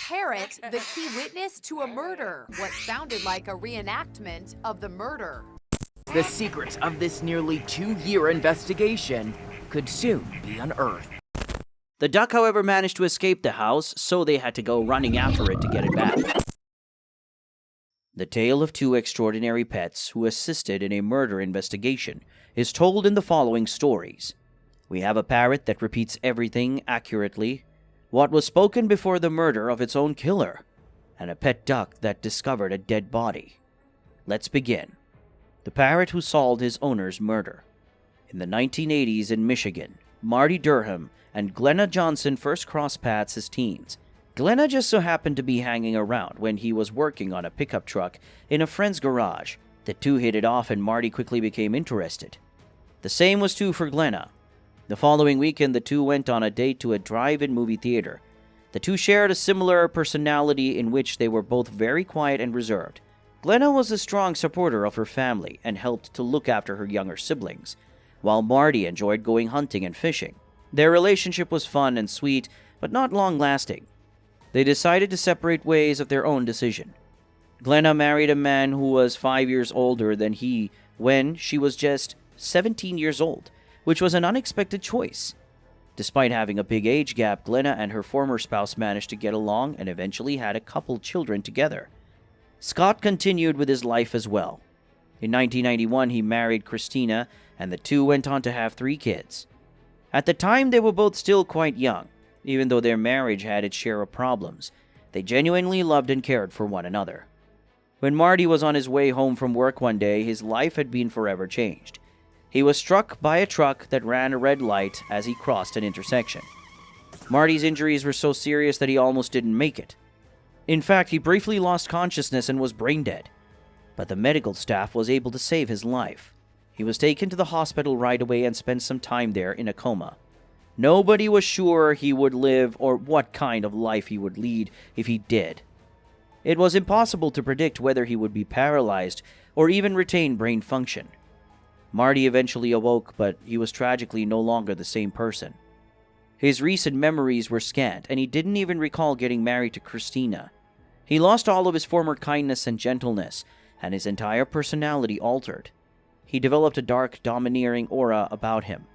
parrot the key witness to a murder, what sounded like a reenactment of the murder. The secret of this nearly 2-year investigation could soon be unearthed. The duck, however, managed to escape the house, so they had to go running after it to get it back. The tale of two extraordinary pets who assisted in a murder investigation is told in the following stories. We have a parrot that repeats everything accurately, what was spoken before the murder of its own killer, and a pet duck that discovered a dead body. Let's begin. The parrot who solved his owner's murder. In the 1980s in Michigan, Marty Durham and Glenna Johnson first crossed paths as teens. Glenna just so happened to be hanging around when he was working on a pickup truck in a friend's garage. The two hit it off and Marty quickly became interested. The same was true for Glenna. The following weekend, the two went on a date to a drive-in movie theater. The two shared a similar personality in which they were both very quiet and reserved. Glenna was a strong supporter of her family and helped to look after her younger siblings, while Marty enjoyed going hunting and fishing. Their relationship was fun and sweet, but not long-lasting. They decided to separate ways of their own decision. Glenna married a man who was 5 years older than he when she was just 17 years old, which was an unexpected choice. Despite having a big age gap, Glenna and her former spouse managed to get along and eventually had a couple children together. Scott continued with his life as well. In 1991, he married Christina, and the two went on to have 3 kids. At the time, they were both still quite young. Even though their marriage had its share of problems, they genuinely loved and cared for one another. When Marty was on his way home from work one day, his life had been forever changed. He was struck by a truck that ran a red light as he crossed an intersection. Marty's injuries were so serious that he almost didn't make it. In fact, he briefly lost consciousness and was brain dead. But the medical staff was able to save his life. He was taken to the hospital right away and spent some time there in a coma. Nobody was sure he would live or what kind of life he would lead if he did. It was impossible to predict whether he would be paralyzed or even retain brain function. Marty eventually awoke, but he was tragically no longer the same person. His recent memories were scant, and he didn't even recall getting married to Christina. He lost all of his former kindness and gentleness, and his entire personality altered. He developed a dark, domineering aura about him.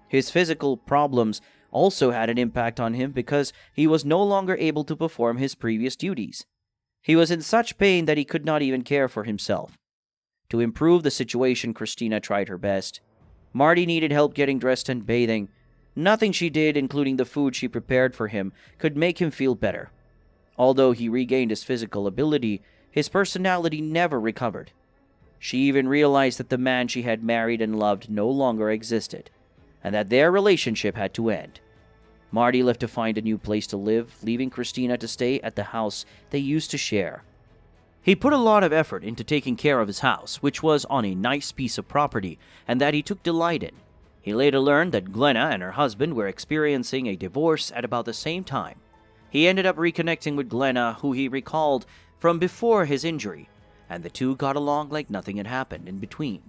His physical problems also had an impact on him because he was no longer able to perform his previous duties. He was in such pain that he could not even care for himself. To improve the situation, Christina tried her best. Marty needed help getting dressed and bathing. Nothing she did, including the food she prepared for him, could make him feel better. Although he regained his physical ability, his personality never recovered. She even realized that the man she had married and loved no longer existed, and that their relationship had to end. Marty left to find a new place to live, leaving Christina to stay at the house they used to share. He put a lot of effort into taking care of his house, which was on a nice piece of property, and that he took delight in. He later learned that Glenna and her husband were experiencing a divorce at about the same time. He ended up reconnecting with Glenna, who he recalled from before his injury, and the two got along like nothing had happened in between.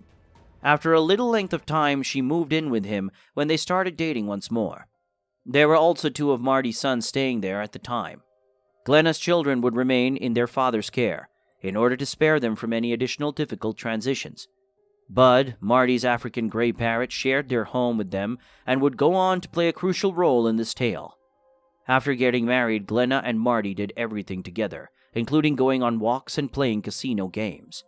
After a little length of time, she moved in with him when they started dating once more. There were also 2 of Marty's sons staying there at the time. Glenna's children would remain in their father's care, in order to spare them from any additional difficult transitions. Bud, Marty's African gray parrot, shared their home with them and would go on to play a crucial role in this tale. After getting married, Glenna and Marty did everything together, including going on walks and playing casino games.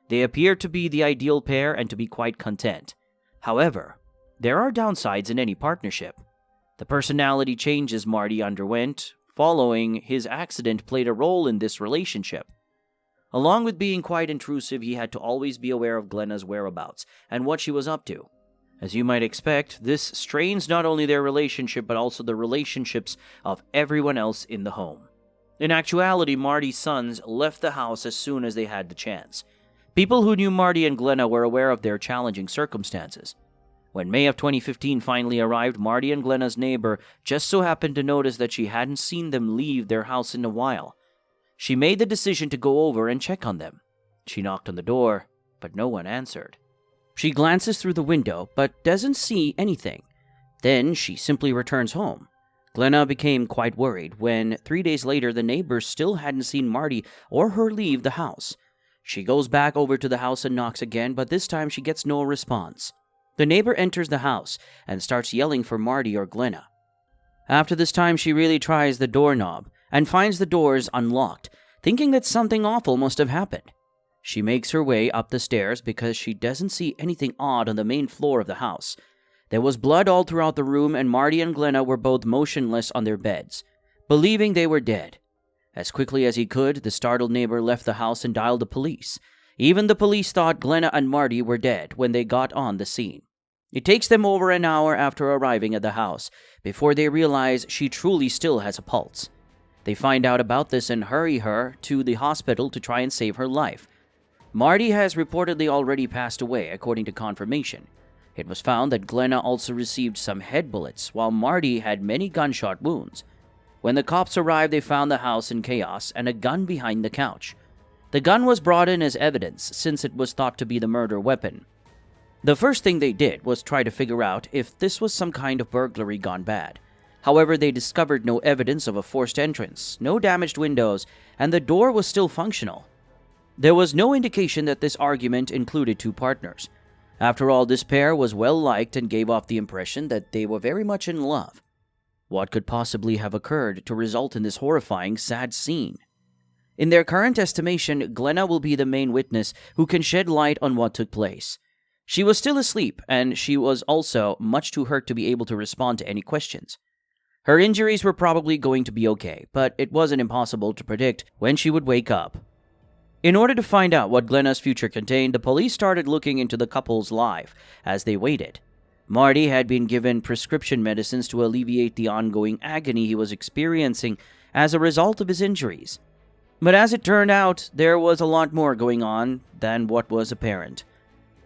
They appeared to be the ideal pair and to be quite content. However, there are downsides in any partnership. The personality changes Marty underwent following his accident played a role in this relationship. Along with being quite intrusive, he had to always be aware of Glenna's whereabouts and what she was up to. As you might expect, this strains not only their relationship but also the relationships of everyone else in the home. In actuality, Marty's sons left the house as soon as they had the chance. People who knew Marty and Glenna were aware of their challenging circumstances. When May of 2015 finally arrived, Marty and Glenna's neighbor just so happened to notice that she hadn't seen them leave their house in a while. She made the decision to go over and check on them. She knocked on the door, but no one answered. She glances through the window, but doesn't see anything. Then she simply returns home. Glenna became quite worried when 3 days later the neighbors still hadn't seen Marty or her leave the house. She goes back over to the house and knocks again, but this time she gets no response. The neighbor enters the house and starts yelling for Marty or Glenna. After this time, she really tries the doorknob and finds the doors unlocked, thinking that something awful must have happened. She makes her way up the stairs because she doesn't see anything odd on the main floor of the house. There was blood all throughout the room, and Marty and Glenna were both motionless on their beds, believing they were dead. As quickly as he could, the startled neighbor left the house and dialed the police. Even the police thought Glenna and Marty were dead when they got on the scene. It takes them over an hour after arriving at the house before they realize she truly still has a pulse. They find out about this and hurry her to the hospital to try and save her life. Marty has reportedly already passed away, according to confirmation. It was found that Glenna also received some head bullets, while Marty had many gunshot wounds. When the cops arrived, they found the house in chaos and a gun behind the couch. The gun was brought in as evidence since it was thought to be the murder weapon. The first thing they did was try to figure out if this was some kind of burglary gone bad. However, they discovered no evidence of a forced entrance, no damaged windows, and the door was still functional. There was no indication that this argument included two partners. After all, this pair was well liked and gave off the impression that they were very much in love. What could possibly have occurred to result in this horrifying, sad scene? In their current estimation, Glenna will be the main witness who can shed light on what took place. She was still asleep, and she was also much too hurt to be able to respond to any questions. Her injuries were probably going to be okay, but it wasn't impossible to predict when she would wake up. In order to find out what Glenna's future contained, the police started looking into the couple's life as they waited. Marty had been given prescription medicines to alleviate the ongoing agony he was experiencing as a result of his injuries. But as it turned out, there was a lot more going on than what was apparent.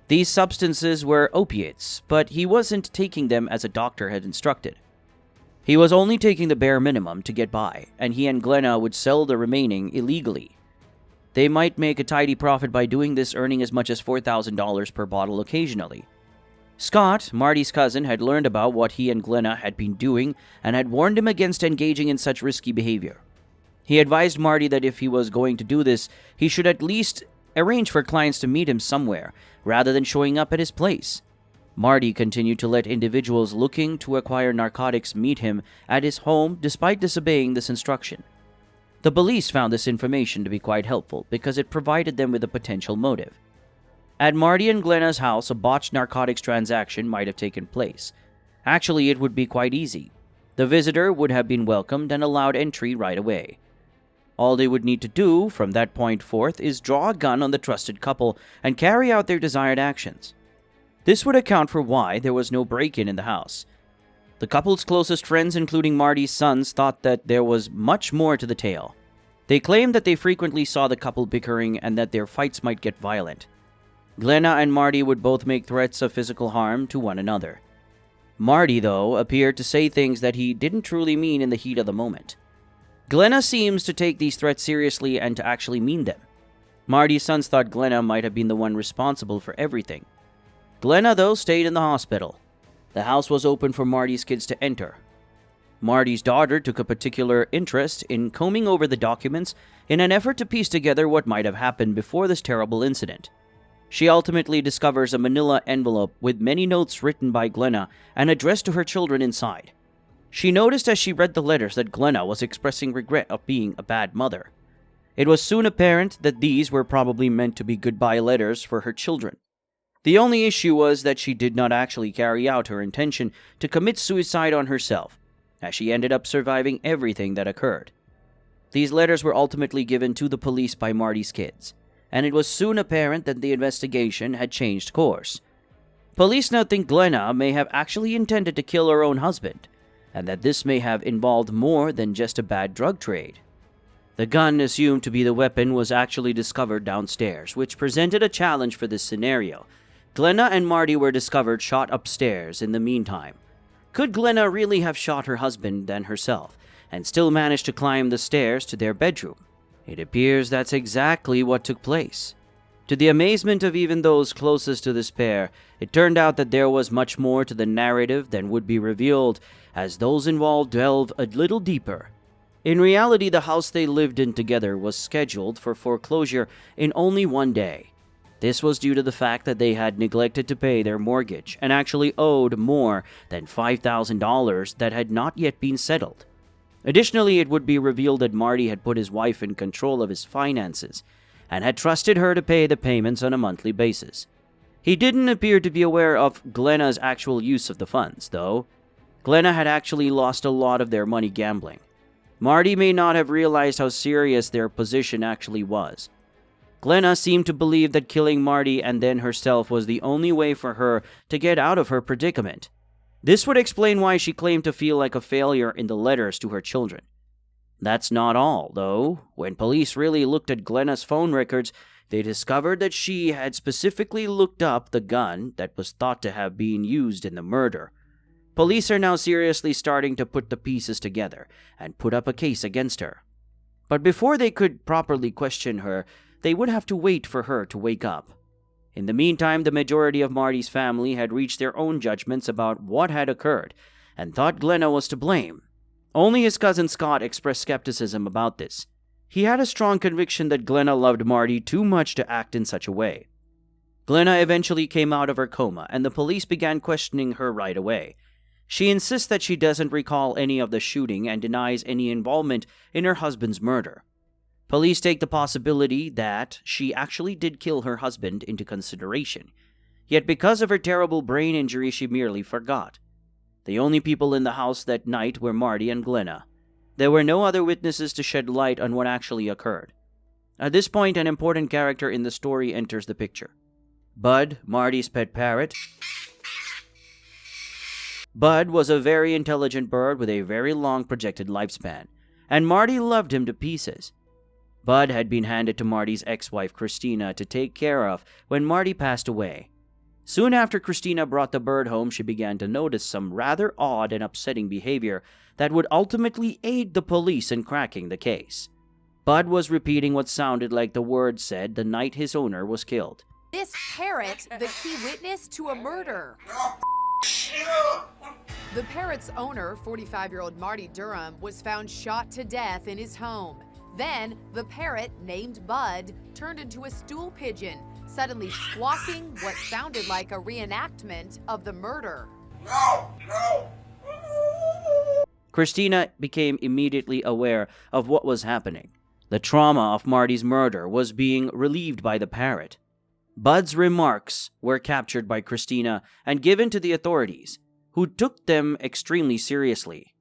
These substances were opiates, but he wasn't taking them as a doctor had instructed. He was only taking the bare minimum to get by, and he and Glenna would sell the remaining illegally. They might make a tidy profit by doing this, earning as much as $4,000 per bottle occasionally. Scott, Marty's cousin, had learned about what he and Glenna had been doing and had warned him against engaging in such risky behavior. He advised Marty that if he was going to do this, he should at least arrange for clients to meet him somewhere, rather than showing up at his place. Marty continued to let individuals looking to acquire narcotics meet him at his home despite disobeying this instruction. The police found this information to be quite helpful because it provided them with a potential motive. At Marty and Glenna's house, a botched narcotics transaction might have taken place. Actually, it would be quite easy. The visitor would have been welcomed and allowed entry right away. All they would need to do from that point forth is draw a gun on the trusted couple and carry out their desired actions. This would account for why there was no break-in in the house. The couple's closest friends, including Marty's sons, thought that there was much more to the tale. They claimed that they frequently saw the couple bickering and that their fights might get violent. Glenna and Marty would both make threats of physical harm to one another. Marty, though, appeared to say things that he didn't truly mean in the heat of the moment. Glenna seems to take these threats seriously and to actually mean them. Marty's sons thought Glenna might have been the one responsible for everything. Glenna, though, stayed in the hospital. The house was open for Marty's kids to enter. Marty's daughter took a particular interest in combing over the documents in an effort to piece together what might have happened before this terrible incident. She ultimately discovers a manila envelope with many notes written by Glenna and addressed to her children inside. She noticed as she read the letters that Glenna was expressing regret of being a bad mother. It was soon apparent that these were probably meant to be goodbye letters for her children. The only issue was that she did not actually carry out her intention to commit suicide on herself, as she ended up surviving everything that occurred. These letters were ultimately given to the police by Marty's kids, and it was soon apparent that the investigation had changed course. Police now think Glenna may have actually intended to kill her own husband, and that this may have involved more than just a bad drug trade. The gun assumed to be the weapon was actually discovered downstairs, which presented a challenge for this scenario. Glenna and Marty were discovered shot upstairs in the meantime. Could Glenna really have shot her husband than herself, and still managed to climb the stairs to their bedroom? It appears that's exactly what took place. To the amazement of even those closest to this pair, it turned out that there was much more to the narrative than would be revealed, as those involved delve a little deeper. In reality, the house they lived in together was scheduled for foreclosure in only one day. This was due to the fact that they had neglected to pay their mortgage and actually owed more than $5,000 that had not yet been settled. Additionally, it would be revealed that Marty had put his wife in control of his finances and had trusted her to pay the payments on a monthly basis. He didn't appear to be aware of Glenna's actual use of the funds, though. Glenna had actually lost a lot of their money gambling. Marty may not have realized how serious their position actually was. Glenna seemed to believe that killing Marty and then herself was the only way for her to get out of her predicament. This would explain why she claimed to feel like a failure in the letters to her children. That's not all, though. When police really looked at Glenna's phone records, they discovered that she had specifically looked up the gun that was thought to have been used in the murder. Police are now seriously starting to put the pieces together and put up a case against her. But before they could properly question her, they would have to wait for her to wake up. In the meantime, the majority of Marty's family had reached their own judgments about what had occurred and thought Glenna was to blame. Only his cousin Scott expressed skepticism about this. He had a strong conviction that Glenna loved Marty too much to act in such a way. Glenna eventually came out of her coma, and the police began questioning her right away. She insists that she doesn't recall any of the shooting and denies any involvement in her husband's murder. Police take the possibility that she actually did kill her husband into consideration, yet because of her terrible brain injury she merely forgot. The only people in the house that night were Marty and Glenna. There were no other witnesses to shed light on what actually occurred. At this point, an important character in the story enters the picture. Bud, Marty's pet parrot. Bud was a very intelligent bird with a very long projected lifespan, and Marty loved him to pieces. Bud had been handed to Marty's ex-wife Christina to take care of when Marty passed away. Soon after Christina brought the bird home, she began to notice some rather odd and upsetting behavior that would ultimately aid the police in cracking the case. Bud was repeating what sounded like the words said the night his owner was killed. This parrot, the key witness to a murder. The parrot's owner, 45-year-old Marty Durham, was found shot to death in his home. Then, the parrot, named Bud, turned into a stool pigeon, suddenly squawking what sounded like a reenactment of the murder. Christina became immediately aware of what was happening. The trauma of Marty's murder was being relieved by the parrot. Bud's remarks were captured by Christina and given to the authorities, who took them extremely seriously.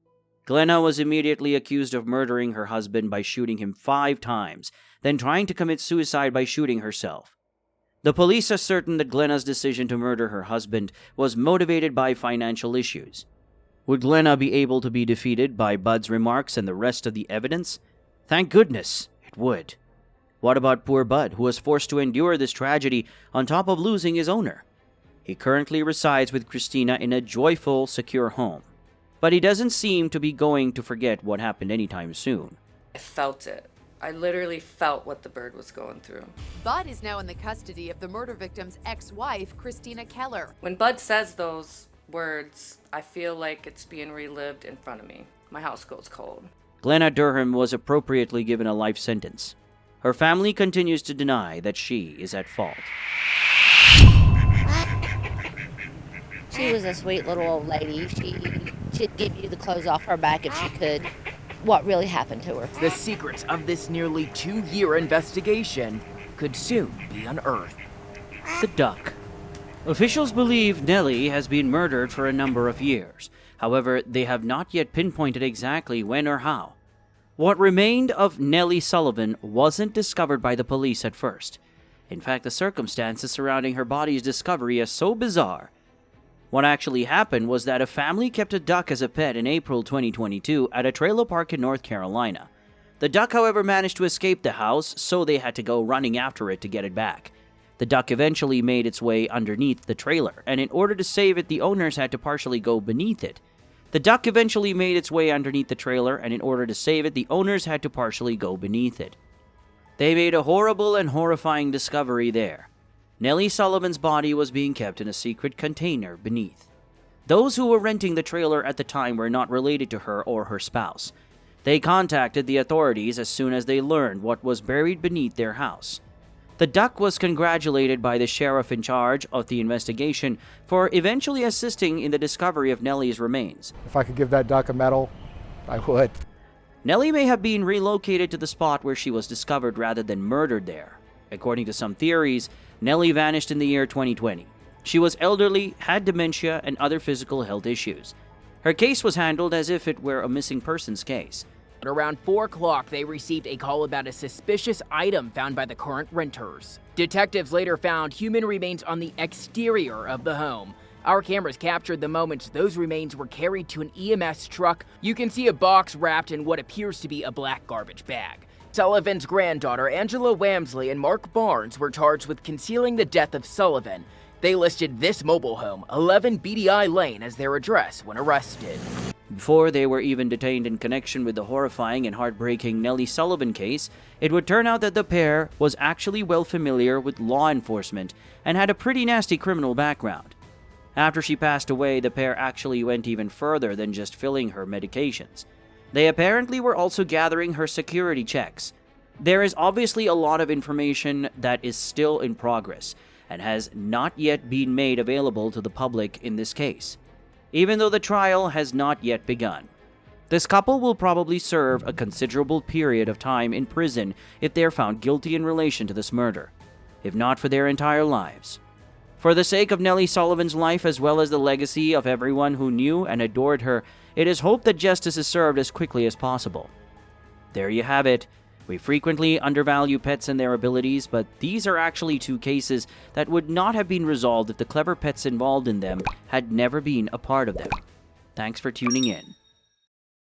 Glenna was immediately accused of murdering her husband by shooting him 5 times, then trying to commit suicide by shooting herself. The police are certain that Glenna's decision to murder her husband was motivated by financial issues. Would Glenna be able to be defeated by Bud's remarks and the rest of the evidence? Thank goodness it would. What about poor Bud, who was forced to endure this tragedy on top of losing his owner? He currently resides with Christina in a joyful, secure home. But he doesn't seem to be going to forget what happened anytime soon. I felt it. I literally felt what the bird was going through. Bud is now in the custody of the murder victim's ex-wife, Christina Keller. When Bud says those words, I feel like it's being relived in front of me. My house goes cold. Glenna Durham was appropriately given a life sentence. Her family continues to deny that she is at fault. She was a sweet little old lady. She'd give you the clothes off her back if she could. What really happened to her? The secrets of this nearly 2-year investigation could soon be unearthed. The duck. Officials believe Nellie has been murdered for a number of years. However, they have not yet pinpointed exactly when or how. What remained of Nellie Sullivan wasn't discovered by the police at first. In fact, the circumstances surrounding her body's discovery are so bizarre. What actually happened was that a family kept a duck as a pet in April 2022 at a trailer park in North Carolina. The duck, however, managed to escape the house, so they had to go running after it to get it back. The duck eventually made its way underneath the trailer, and in order to save it, the owners had to partially go beneath it. The duck eventually made its way underneath the trailer, and in order to save it, the owners had to partially go beneath it. They made a horrible and horrifying discovery there. Nellie Sullivan's body was being kept in a secret container beneath. Those who were renting the trailer at the time were not related to her or her spouse. They contacted the authorities as soon as they learned what was buried beneath their house. The duck was congratulated by the sheriff in charge of the investigation for eventually assisting in the discovery of Nellie's remains. If I could give that duck a medal, I would. Nellie may have been relocated to the spot where she was discovered rather than murdered there. According to some theories, Nellie vanished in the year 2020. She was elderly, had dementia, and other physical health issues. Her case was handled as if it were a missing persons case. At around 4 o'clock, they received a call about a suspicious item found by the current renters. Detectives later found human remains on the exterior of the home. Our cameras captured the moment those remains were carried to an EMS truck. You can see a box wrapped in what appears to be a black garbage bag. Sullivan's granddaughter, Angela Wamsley, and Mark Barnes were charged with concealing the death of Sullivan. They listed this mobile home, 11 BDI Lane, as their address when arrested. Before they were even detained in connection with the horrifying and heartbreaking Nellie Sullivan case, it would turn out that the pair was actually well familiar with law enforcement and had a pretty nasty criminal background. After she passed away, the pair actually went even further than just filling her medications. They apparently were also gathering her security checks. There is obviously a lot of information that is still in progress and has not yet been made available to the public in this case, even though the trial has not yet begun. This couple will probably serve a considerable period of time in prison if they are found guilty in relation to this murder, if not for their entire lives. For the sake of Nellie Sullivan's life as well as the legacy of everyone who knew and adored her, it is hoped that justice is served as quickly as possible. There you have it. We frequently undervalue pets and their abilities, but these are actually 2 cases that would not have been resolved if the clever pets involved in them had never been a part of them. Thanks for tuning in.